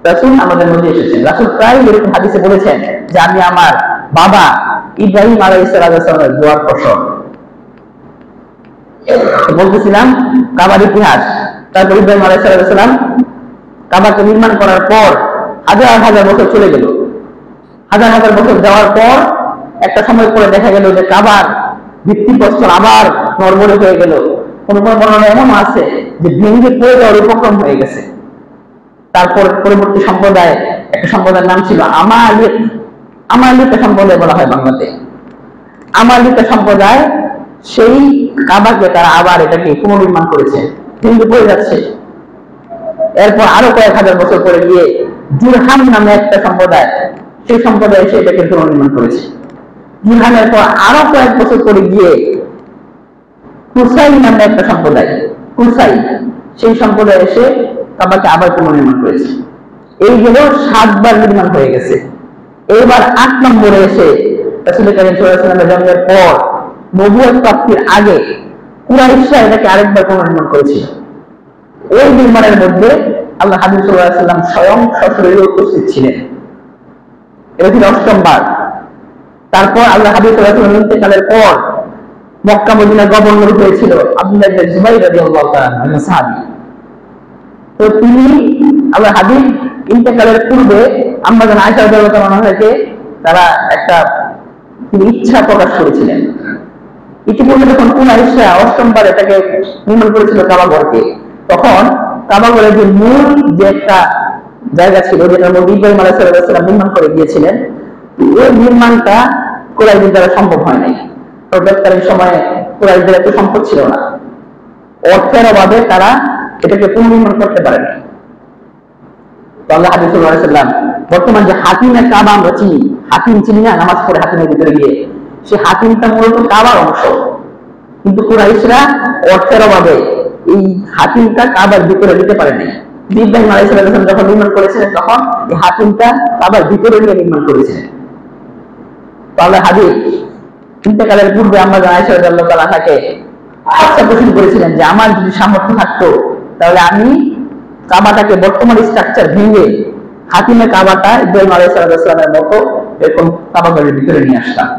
রাসূল আমাদের মধ্যে এসেছেন। রাসূল প্রায় এরকম হাদিসে বলেছেন যে আমি আমার বাবা ইব্রাহিম আলাইহিস সালামের দোয়ার ফসল। বলতেছিলাম কাবার ইতিহাস। তারপর ইব্রাহিম আলাইহিস সালাম কাবাকে নির্মাণ করার পর হাজার হাজার বছর চলে গেল। হাজার হাজার বছর যাওয়ার পর একটা সময় পরে দেখা গেল যে কাবার ভিত্তিপ্রস্তর আবার নড়বড়ে হয়ে গেল। কোন কোন বর্ণনা এমন আছে যে ভেঙে পড়ে যাওয়ার উপক্রম হয়ে গেছে। তারপর পরবর্তী সম্প্রদায়, একটা সম্প্রদায়ের নাম ছিল আমালিক। আমালিক সম্প্রদায় বলা হয় বাংলাতে। আমালিক সম্প্রদায় সেই কাবাকে তারা আবার এটাকে পুনর্নির্মাণ করেছে, ভেঙে পড়ে যাচ্ছে। এরপর আরো কয়েক হাজার বছর পরে গিয়ে জুরহাম নামে একটা সম্প্রদায়, সেই সম্প্রদায় এসে এটাকে পুনর্নির্মাণ করেছে। জুরহামের পর আরো কয়েক বছর পরে গিয়ে কুসাই নামে একটা সম্প্রদায়, কুসাই, সেই সম্প্রদায় এসে কাবাকে আবার পুনর্নির্মাণ করেছে। এই হলো 7 বার নির্মাণ হয়ে গেছে। এবার 8 নম্বরে এসে রাসূল কারীম সাল্লাল্লাহু আলাইহি ওয়াসাল্লামের জন্মের পর নবুয়ত প্রাপ্তির আগে কুরাইশরা এটাকে আরেকবার পুনর্নির্মাণ করেছিল। ওই নির্মাণের মধ্যে আল্লাহ হাবিব সাল্লাল্লাহু আলাইহি ওয়াসাল্লাম স্বয়ং সশরীরে উপস্থিত ছিলেন। এটা ছিল 8ম বার। তারপর আল্লাহ হাবিব সাল্লাল্লাহু আলাইহি ওয়াসাল্লাম ইন্তেকালের পর মক্কা মদিনার গভর্নর হয়েছিল আব্দুল্লাহ ইবনে জুবাইর রাদিয়াল্লাহু তাআলা আনহু সাহাবী। তো তিনি আল্লাহ হাবিব ইন্তেকালের পূর্বে আম্মা জান আয়েশা রাদিয়াল্লাহু তাআলা আনহাকে তারা একটা তিনি ইচ্ছা প্রকাশ করেছিলেন ইতিপূর্বে যখন কুরাইশরা অষ্টমবার এটাকে নির্মাণ করেছিল কাবাঘরকে, তখন কাবাঘরের যে মূল যে একটা জায়গা ছিল যেটার মধ্যে ইব্রাহিম আলাইহিস সালাম নির্মাণ করে গিয়েছিলেন, ওই নির্মাণটা কুরাইশদের দ্বারা সম্ভব হয় নাই। তৎকালীন সময়ে কুরাইশদের এত সম্পদ ছিল না, অর্থের অভাবে তারা এটাকে পুনর্নির্মাণ করতে পারেনি। আল্লাহ হাবিব সাল্লাল্লাহু আলাইহি ওয়াসাল্লাম বর্তমান যে হাতিমের কাবা আমরা চিনি, হাতিম চিনি না, নামাজ পড়ে হাতিমের ভিতরে গিয়ে, সে হাতিমটা মূলত কাবার অংশ, কিন্তু কুরাইশরা অর্থের অভাবে এই হাতিমটা কাবার ভিতরে দিতে পারেনি। ইব্রাহিম আলাইহিস সালাম যখন নির্মাণ করেছিলেন তখন এই হাতিমটা কাবার ভিতরে নিয়ে নির্মাণ করেছিলেন। আল্লাহ হাবিব ইন্তেকালের পূর্বে আমরা আয়েশা রাদিয়াল্লাহু তাআলা তাকে আচ্ছা পোষণ করেছিলেন যে আমার যদি সামর্থ্য থাকতো তাহলে আমি কাবাটাকে বর্তমান স্ট্রাকচার ভেঙে হাতিমে কাবাটা ইব্রাহিম আলাইহিস সালামের মতো এরকম কাবাঘরের ভিতরে নিয়ে আসতাম।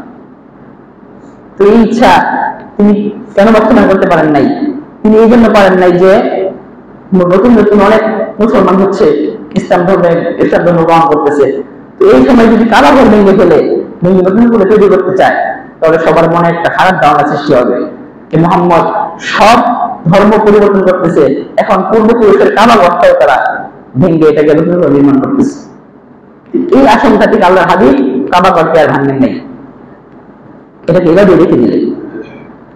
তো এই ইচ্ছা তিনি কেন বাস্তবায়ন করতে পারেন নাই? তিনি এই জন্য পারেন নাই যে নতুন নতুন অনেক মুসলমান হচ্ছে, ইসলাম ধর্ম গ্রহণ করতেছে। তো এই সময় যদি কাবাঘর ভেঙে ফেলে, ভেঙে নতুন করে তৈরি করতে চায়, তাহলে সবার মনে একটা খারাপ ধারণা সৃষ্টি হবে যে মুহাম্মদ সব ধর্ম পরিবর্তন করতেছে, এখন পূর্বপুরুষের কাবাঘরটাও তারা ভেঙে এটাকে নতুন করে নির্মাণ করতেছে। এই আশঙ্কা থেকে আল্লাহর হাবিব কাবাঘরকে আর ভাঙেন নাই, এটাকে এভাবে রেখে দিলেন।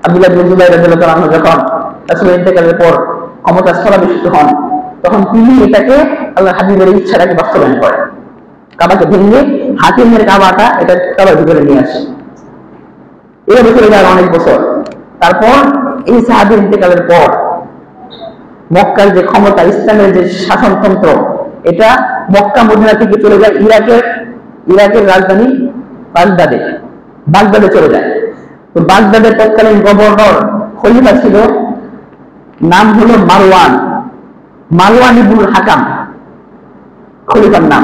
আব্দুল্লাহ ইবনে জুবাইর রাদিয়াল্লাহু আনহু যখন রাসূলের ইন্তেকালের পর ক্ষমতা স্থলাভিষিক্ত হন, তখন তিনি এটাকে আল্লাহর হাবিবের ইচ্ছাটাকে বাস্তবায়ন করেন, কাবাকে ভেঙে হাতিমের কাবাটা এটা কাবার ভিতরে নিয়ে আসে। এভাবে চলে যায় অনেক বছর। তারপর এই সাহাবীর ইন্তেকালের পর মক্কার যে ক্ষমতা, ইসলামের যে শাসনতন্ত্র, এটা মক্কা মদিনা থেকে চলে যায় ইরাকের রাজধানী বাগদাদে চলে যায়। তো বাগদাদের তৎকালীন গভর্নর খলিফা ছিল, নাম হলো মারওয়ান ইবনুল হাকাম খলিফার নাম।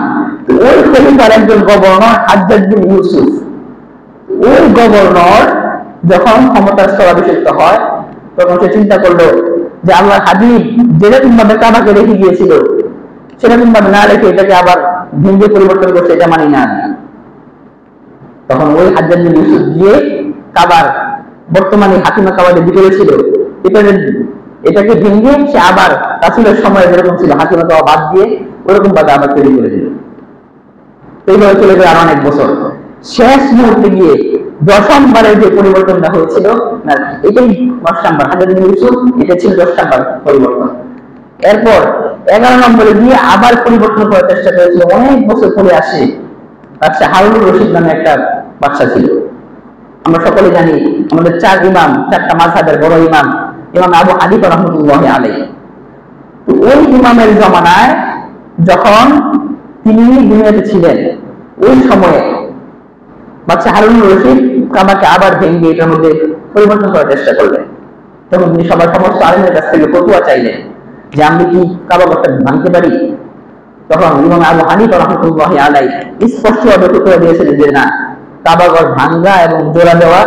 ওই খলিফার একজন গভর্নর হাজ্জাজ বিন ইউসুফ, ওই গভর্নর যখন ক্ষমতার স্থলাভিষিক্ত হয় তখন সে চিন্তা করলো যে আল্লাহর হাবিব যেরকম ভাবে কাবাকে রেখে গিয়েছিল সেরকম ভাবে না রেখে এটাকে আবার ভেঙে পরিবর্তন করছে, এটা মানি না। তখন ওই হাজ্জাজ বিন ইউসুফ গিয়ে কাবার বর্তমানে হাতিমা কাবাদের ভিতরে ছিল এটাকে ভেঙে সে আবার রাসূলের সময় যেরকম ছিল হাতিমা কাবা বাদ দিয়ে ওরকম ভাবে আবার তৈরি করে দিল। এইভাবে চলে গেল আর অনেক বছর। শেষ মুহূর্তে গিয়ে দশমবারের যে পরিবর্তনটা হয়েছিল, না এটাই 10 নম্বর, হাজ্জাজ বিন ইউসুফ এটা ছিল 10 নম্বর পরিবর্তন। এরপর 11 নম্বরে গিয়ে আবার পরিবর্তন করার চেষ্টা করেছিল, অনেক বছর পরে আসে। বাদশা হারুনুর রশিদ নামে একটা বাদশা ছিল। আমরা সকলে জানি আমাদের 4 ইমাম, 4টা মাযহাবের বড় ইমাম আবু হানিফা রাহমাতুল্লাহি আলাইহি। তো ওই ইমামের জমানায় যখন তিনি দুনিয়াতে ছিলেন, ওই সময়ে বাদশা হারুনুর রশিদ কাবাকে আবার ভেঙে এটার মধ্যে পরিবর্তন করার চেষ্টা করলেন। তখন তিনি সবার সমস্ত আলেমের কাছ থেকে ফতোয়া চাইলেন যে আমি কি কাবাঘরটা ভাঙতে পারি? তখন ইমাম আবু হানিফা রাহমাতুল্লাহি আলাইহি স্পষ্টভাবে ফতোয়া দিয়েছিলেন যে না, কাবাঘর ভাঙা এবং জোড়া দেওয়া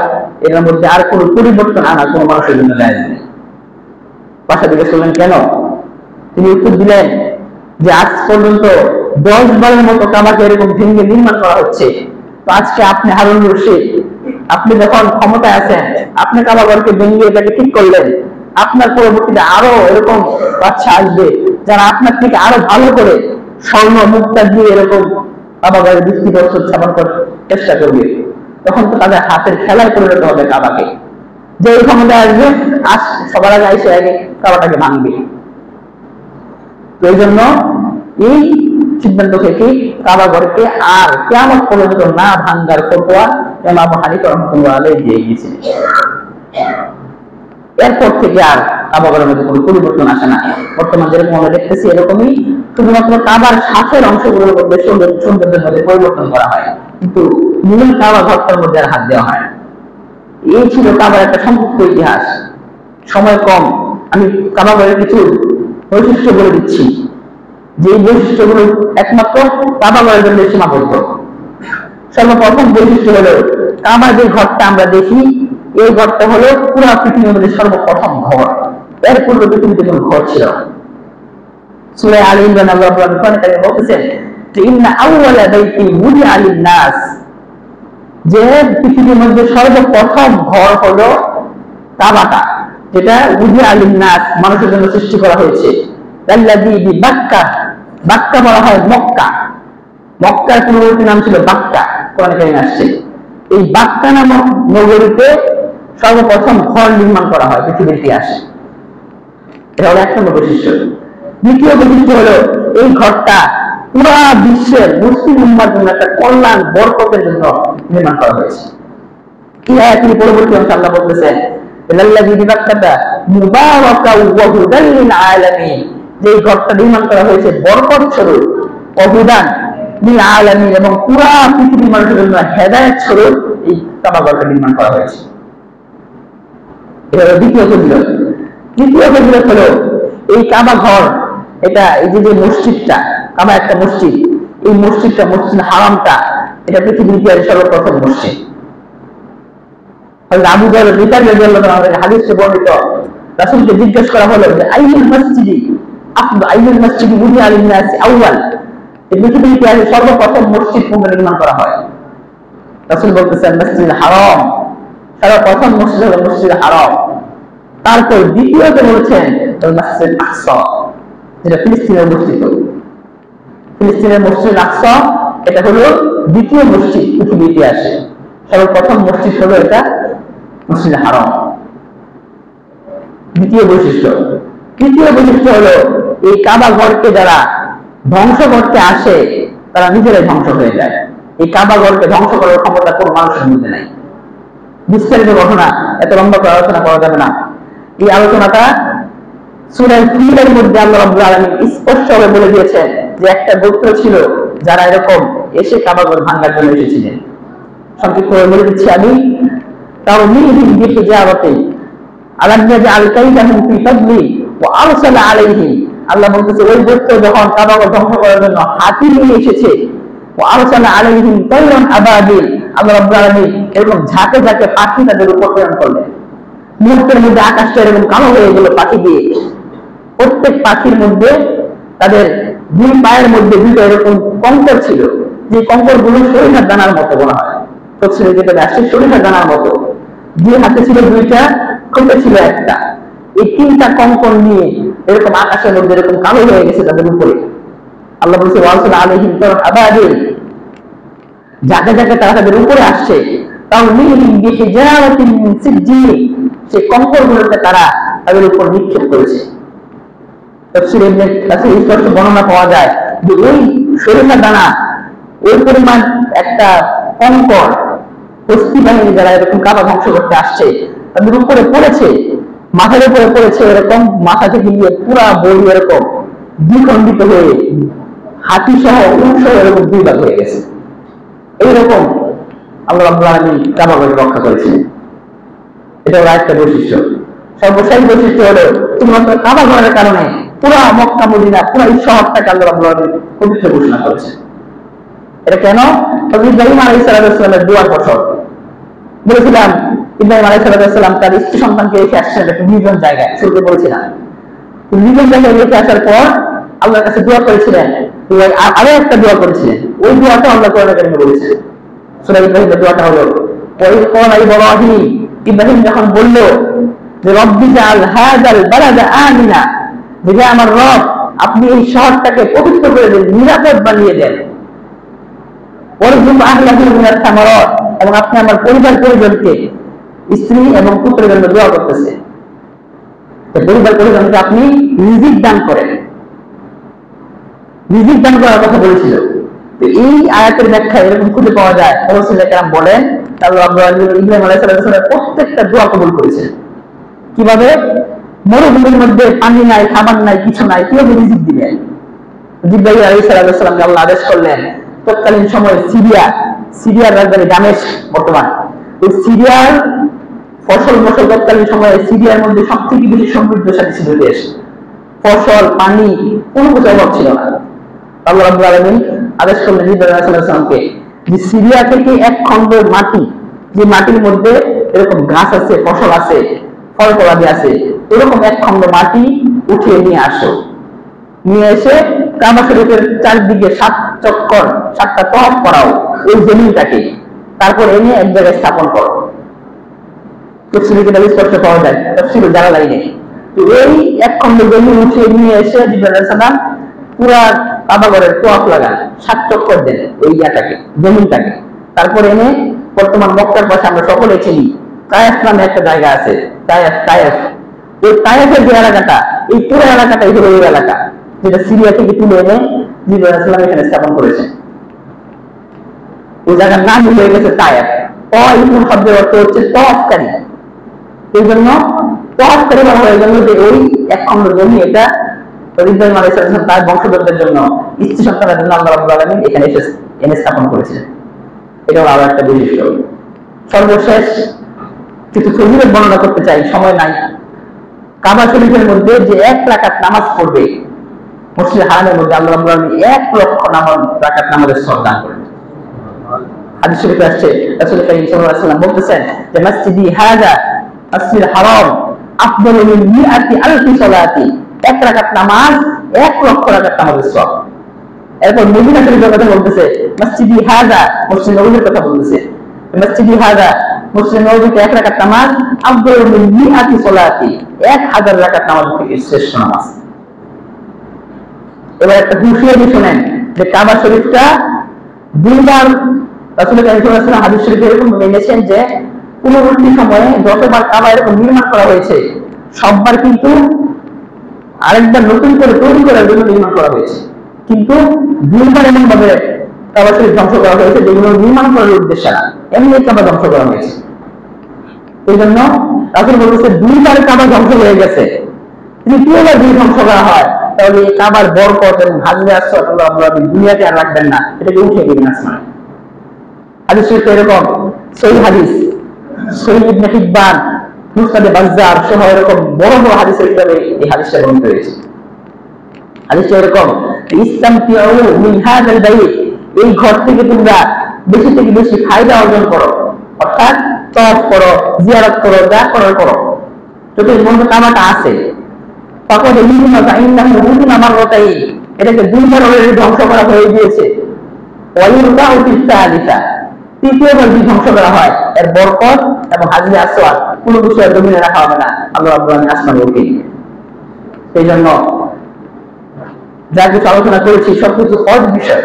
এর মধ্যে আর কোনো পরিবর্তন আনা কোনো মানুষের জন্য জায়েজ নেই। বাদশা জিজ্ঞেস করলেন কেন? তিনি উত্তর দিলেন যে আজ পর্যন্ত 10 বারের মতো কাবাকে এরকম ভেঙে নির্মাণ করা হচ্ছে, তো আজকে আপনি হারুনুর রশিদ, আপনি যখন ক্ষমতায় আছেন, আপনি কাবাঘরকে ভেঙে এটাকে ঠিক করলেন, আপনার পরবর্তীতে আরো এরকম বাদশা আসবে যারা আপনার থেকে আরো ভালো করে স্বর্ণ মুক্তা দিয়ে এরকম কাবাঘরের ভিত্তিপ্রস্তর স্থাপন করার চেষ্টা করবে। তখন তো তাদের হাতের খেলায় পরিণত হবে কাবাকে, যে এই ক্ষমতায় আসবে আজ সবার আগে এসে আগে কাবাটাকে ভাঙবে। তো এই জন্য এই সিদ্ধান্ত থেকে কাবাঘরকে আর কিয়ামত পর্যন্ত না ভাঙার ফতোয়া ইমাম আবু হানিফা রাহমাতুল্লাহি আলাইহি দিয়ে গিয়েছিলেন। এরপর থেকে আর কাবাঘরের মধ্যে কোনো পরিবর্তন আসে না। বর্তমান যেরকম আমরা দেখতেছি এরকমই, শুধুমাত্র কাবার সাথের অংশগুলোর মধ্যে সৌন্দর্যের মধ্যে পরিবর্তন করা হয়, কিন্তু মূল কাবা ঘরটার মধ্যে আর হাত দেওয়া হয়। এই ছিল কাবার একটা সংক্ষিপ্ত ইতিহাস। সময় কম, আমি কাবাঘরের কিছু বৈশিষ্ট্য বলে দিচ্ছি, যে বৈশিষ্ট্যগুলো একমাত্র কাবাঘরের জন্য সীমাবদ্ধ। সর্বপ্রথম বৈশিষ্ট্য হলো কাবা যে ঘরটা আমরা দেখি, এই ঘরটা হলো পুরো পৃথিবীর মধ্যে সর্বপ্রথম ঘর। এর পূর্বে পৃথিবীতে কোনো ঘর ছিল না। সূরা আলে ইমরান আল্লাহ বলতেছেন যে ইন্না আউওয়ালা বাইতিন উদিআ লিন-নাস, যে পৃথিবীর মধ্যে সর্বপ্রথম ঘর হলো কাবাটা, যেটা উদিয়া লিন্নাস, মানুষের জন্য সৃষ্টি করা হয়েছে। আল্লাযী বিবাক্কা, বাক্কা বলা হয় মক্কা, মক্কার পূর্ববর্তী নাম ছিল বাক্কা, কোরআনে কারিমে আসছে। এই বাক্কা নামক নগরীতে সর্বপ্রথম ঘর নির্মাণ করা হয় পৃথিবীর ইতিহাসে। এটা হলো এক নম্বর বৈশিষ্ট্য। দ্বিতীয় বৈশিষ্ট্য হলো এই ঘরটা পুরা বিশ্বের মুসলিম উম্মার জন্য একটা কল্যাণ বরকতের জন্য নির্মাণ করা হয়েছে। কি আয়াতের পরবর্তী অংশে আল্লাহ বলতেছেন আল্লাযী বিবাক্কাতা মুবারাকাও ওয়া হুদাল লিল আলামিন, যে ঘরটা নির্মাণ করা হয়েছে বরকত স্বরূপ, অহুদান লিল আলামিন, এবং পুরা পৃথিবীর মানুষের জন্য হেদায়েত স্বরূপ এই কাবা ঘরটা নির্মাণ করা হয়েছে। এটা হলো দ্বিতীয় ফজিলত। তৃতীয় ফজিলত হলো এই কাবা ঘর, এটা এই যে মসজিদটা, কাবা একটা মসজিদ, এই মসজিদটা, মসজিদ হারামটা, এটা পৃথিবীর ইতিহাসে সর্বপ্রথম মসজিদ। আবু যর রিফাই রাদিয়াল্লাহু আনহু হাদিসে বর্ণিত, রাসূলকে জিজ্ঞেস করা হলো যে আইয়ুল মসজিদি আফদল, আইয়ুল মসজিদি বুনিয়া লিন-নাস আউয়াল, এই পৃথিবীর ইতিহাসে সর্বপ্রথম মসজিদ কোনটা নির্মাণ করা হয়? রাসূল বলতেছেন মসজিদ হারাম, সর্বপ্রথম মসজিদ হলো মসজিদ হারাম। তারপর দ্বিতীয়তে বলছেন মসজিদ আকসা, যেটা ফিলিস্তিনে অবস্থিত। ফিলিস্তিনের মসজিদ আকসা এটা হলো দ্বিতীয় মসজিদ পৃথিবীর ইতিহাসে। সর্বপ্রথম মসজিদ হলো এটা মসজিদ হারাম। দ্বিতীয় বৈশিষ্ট্য। তৃতীয় বৈশিষ্ট্য হলো এই কাবা ঘরকে যারা ধ্বংস করতে আসে তারা নিজেরাই ধ্বংস হয়ে যায়। এই কাবা ঘরকে ধ্বংস করার ক্ষমতা কোন মানুষের মধ্যে নাই। বিস্তারিত ঘটনা এত লম্বা করে আলোচনা করা যাবে না। এই আলোচনাটা সূরা ফিলের মধ্যে আল্লাহ রাব্বুল আলামিন স্পষ্টভাবে বলে দিয়েছেন যে একটা গোত্র ছিল যারা এরকম এসে কাবা ঘর ভাঙার জন্য এসেছিলেন। সংক্ষিপ্ত বলে দিচ্ছি আমি, তাও মিহিম বিহিজারাতি আলান্না জাআল কাইদাহুম ফি ফাদলি ওয়া আরসালা আলাইহিম, আল্লাহ বলতেছে ওই গোত্র যখন কাবা ঘর ধ্বংস করার জন্য হাতি নিয়ে এসেছে, ওয়া আরসালা আলাইহিম তায়রান আবাবিল, আল্লাহ রাব্বুল আলামিন এরকম ঝাঁকে ঝাঁকে পাখি তাদের উপর প্রেরণ করলেন। মুহূর্তের মধ্যে আকাশটা এরকম কালো হয়ে গেল পাখি দিয়ে। প্রত্যেক পাখির মধ্যে তাদের দুই পায়ের মধ্যে দুটো এরকম কঙ্কর ছিল, যে কঙ্কর গুলো সরিষার দানার মতো বলা হয়, তফসিরে যেটা আসছে সরিষার দানার মতো। দুই হাতে ছিল দুইটা, ঠোঁটে ছিল একটা। এই তিনটা কঙ্কর নিয়ে এরকম আকাশের মধ্যে এরকম কালো হয়ে গেছে তাদের উপরে। আল্লাহ বলছে ওয়াসলা আলাইহিম তার আবাদিল, যাকে যাকে তারা তাদের উপরে আসছে, তাও মিহিম বিহিজারাতিন মিন সিজ্জিল, সেই কঙ্কর গুলোকে তারা তাদের উপর নিক্ষেপ করেছে। তাফসীরে ইবনে কাসীর স্পষ্ট বর্ণনা পাওয়া যায় যে ওই সরিষার দানা, ওই পরিমাণ একটা কঙ্কর হস্তি বাহিনী যারা এরকম কাবা ধ্বংস করতে আসছে তাদের উপরে পড়েছে, মাথার উপরে পড়েছে, এরকম মাথা থেকে গিয়ে পুরা বডি এরকম দ্বিখণ্ডিত হয়ে হাতি সহ উট সহ এরকম দুই ভাগ হয়ে গেছে। এইরকম আল্লাহ রাব্বুল আলামিন কাবা ঘর রক্ষা করেছেন। এটা হলো একটা বৈশিষ্ট্য। সর্বশেষ বৈশিষ্ট্য হলো শুধুমাত্র কাবা ঘরের কারণে পুরা মক্কা মদিনা, পুরা এই শহরটাকে আল্লাহ রাব্বুল আলামিন পবিত্র ঘোষণা করেছে। এটা কেন? ইব্রাহিম আলাইহিস সালামের দোয়ার ফসল। বলেছিলাম ইব্রাহিম আলাইহিস সালাম তার স্ত্রী সন্তানকে রেখে আসছেন একটা নির্জন জায়গায়, শুরুতে বলেছিলাম। নির্জন জায়গায় রেখে আসার পর আল্লাহর কাছে দোয়া করেছিলেন, আরো একটা দোয়া করেছিলেন। ওই দোয়াটা আল্লাহ কোরআনে কারিমে বলেছেন। সূরা ইব্রাহিমের দোয়াটা হলো ওই ক্বালা ইব্রাহিম, ইব্রাহিম যখন বলল যে রব্বি জাআল হাযাল বালাদা আমিনা, যে আমার রব আপনি এই শহরটাকে পবিত্র করে দেন, নিরাপদ বানিয়ে দেন। ওয়ারযুক আহলাহু মিনাস সামারাত, এবং আপনি আমার পরিবার পরিজনকে, স্ত্রী এবং পুত্রের জন্য দোয়া করতেছে, পরিবার পরিজনকে আপনি রিজিক দান করেন। রিজিক দান করার কথা বলেছিল। তো এই আয়াতের ব্যাখ্যা এরকম খুঁজে পাওয়া যায়, রাসূলুল্লাহ কেরাম বলেন আল্লাহ ইব্রাহিম আলাইহিস সালামের প্রত্যেকটা দোয়া কবুল করেছেন। কিভাবে? মরুভূমির মধ্যে পানি নাই, খাবার নাই, কিছু নাই, কিভাবে রিজিক দিবেন? জিবরাইল আলাইহিস সালামকে আল্লাহ আদেশ করলেন। তৎকালীন সময়ে সিরিয়ার রাজধানী দামেস্ক বর্তমান, এই সিরিয়ার ফসল তৎকালীন সময়ে সিরিয়ার মধ্যে সব থেকে বেশি সমৃদ্ধশালী ছিল দেশ। ফসল, পানি, কোনো কিছু অভাব ছিল না। আল্লাহ রাব্বুল আলামিন আদেশ করলেন ইব্রাহিম আলাইহিস সালামকে যে সিরিয়া থেকে এক খণ্ড মাটি, যে মাটির মধ্যে এরকম গাছ আছে, ফসল আছে, ফল ফলাদি আছে, এরকম এক খণ্ড মাটি উঠিয়ে নিয়ে আসো, নিয়ে এসে কাবা শরীফের চারদিকে 7 চক্কর 7টা তওয়াফ করাও ওই জমিনটাকে, তারপর এনে এক জায়গায় স্থাপন করো। তফসিলে কিতাবে স্পষ্ট পাওয়া যায়, তফসিল জালালাইনে। তো এই এক খন্ড জমি উঠিয়ে নিয়ে এসে জিবরাইল আলাইহিস সালাম পুরা কাবা ঘরের তোয়াফ লাগান, 7 চক্কর দেন ওই ইয়াটাকে, জমিটাকে। তারপর এনে বর্তমান মক্কার পাশে আমরা সকলে চিনি তায়েফ নামে একটা জায়গা আছে, তায়েফ। এই তায়েফের যে এলাকাটা, এই পুরো এলাকাটাই হলো ওই এলাকা যেটা সিরিয়া থেকে তুলে এনে জিবরাইল আলাইহিস সালাম এখানে স্থাপন করেছেন। ওই জায়গার নাম হয়ে গেছে তায়েফ। তায়েফ শব্দের অর্থ হচ্ছে তওয়াফকারী। এই জন্য তওয়াফকারী বলা হয়, এই জন্য যে ওই এক খন্ড জমি এটা ইব্রাহিম আলাইহিস সালাম তার বংশধরদের জন্য, স্ত্রী সন্তানের জন্য আল্লাহ রাব্বুল আলামিন এখানে এনে স্থাপন করেছিলেন। এটাও আরো একটা বৈশিষ্ট্য। সর্বশেষ কিছু ফজিলত বর্ণনা করতে চাই, সময় নাই। কাবা শরীফের মধ্যে যে 1 রাকাত নামাজ পড়বে, মসজিদ হারামের মধ্যে আল্লাহ রাব্বুল আলামিন 1 লক্ষ রাকাত নামাজের সওয়াব দান করেন। হাদিস শরীফে আসছে রাসূল কারীম সাল্লাল্লাহু আলাইহি ওয়াসাল্লাম বলতেছেন যে মসজিদি হাযা আসফিল হারাম আফদালু মিন মিআতি আলফি সালাতি। 1 রাকাত নামাজ 1 লক্ষ রাকাত নামাজের সওয়াব। এরপর মদিনা শরীফের কথা বলতেছে, মসজিদি হাযা, মসজিদ নববীর কথা বলতেছে, মসজিদি হাযা মসজিদ নববীতে 1 রাকাত নামাজ আফদালু মিন মিআতি সালাতি, 1000 রাকাত নামাজ থেকে শ্রেষ্ঠ নামাজ। এবার একটা হুঁশিয়ারি শুনেন যে কাবা শরীফটা দুইবার রাসূল কারীম সাল্লাল্লাহু আলাইহি ওয়াসাল্লাম হাদিস শরীফে এরকম এনেছেন যে পূর্ববর্তী সময়ে যতবার কাবা এরকম নির্মাণ করা হয়েছে সববার কিন্তু আরেকবার নতুন করে তৈরি করার জন্য নির্মাণ করা হয়েছে, কিন্তু দুইবার এমন ভাবে কাবা শরীফ ধ্বংস করা হয়েছে যেগুলো নির্মাণ করার উদ্দেশ্যে না, এমনি কাবা ধ্বংস করা হয়েছে। এই জন্য রাসূল বলতেছে 2বার কাবা ধ্বংস হয়ে গেছে, তৃতীয়বার যদি ধ্বংস করা হয় তাহলে এই কাবার বরকত এবং হাজরে আসওয়াদ আল্লাহ রাব্বুল আলামিন দুনিয়াতে আর রাখবেন না, এটাকে উঠিয়ে দিবেন আসমানে। হাদিস শরীফে এরকম সহিহ হাদিস, সহিহ ইবনে হিব্বান, মুসনাদে বাজ্জার সহ এরকম বড় বড় হাদিসের কিতাবে এই হাদিসটা বর্ণিত হয়েছে। হাদিসটা এরকম, ইসতামতিউ মিন হাযাল বাইত, এই ঘর থেকে তোমরা বেশি থেকে বেশি ফায়দা অর্জন করো, অর্থাৎ তওয়াফ করো, জিয়ারত করো, যা করার করো। যদি মনে কামাটা আছে তখন এটাকে 2বার অলরেডি ধ্বংস করা হয়ে গিয়েছে। তৃতীয়বার যদি ধ্বংস করা হয় এর বরকত এবং হাজরে আসওয়াদ কোনো বিষয়ে জমিনে রাখা হবে না, আল্লাহ রাব্বুল আলামিন আসমানে উঠিয়ে দিবেন। এই জন্য যা কিছু আলোচনা করেছি সবকিছু সহজ বিষয়।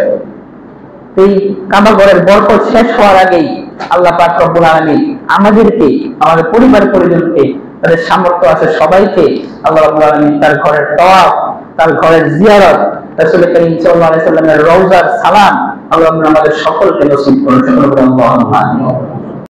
এই কাবা ঘরের বরকত শেষ হওয়ার আগেই আল্লাহ পাক রব্বুল আলামিন আমাদেরকে, আমাদের পরিবার পরিজনকে, তাদের সামর্থ্য আছে সবাইকে আল্লাহ রাব্বুল আলামিন তার ঘরের তওয়াফ, তার ঘরের জিয়ারত, রাসূল কারীম সাল্লাল্লাহু আলাইহি ওয়াসাল্লামের রওজার সালাম আল্লাহ আমাদের সকলকে নসিব করুন। সকলকে আল্লাহুম্মা আমিন।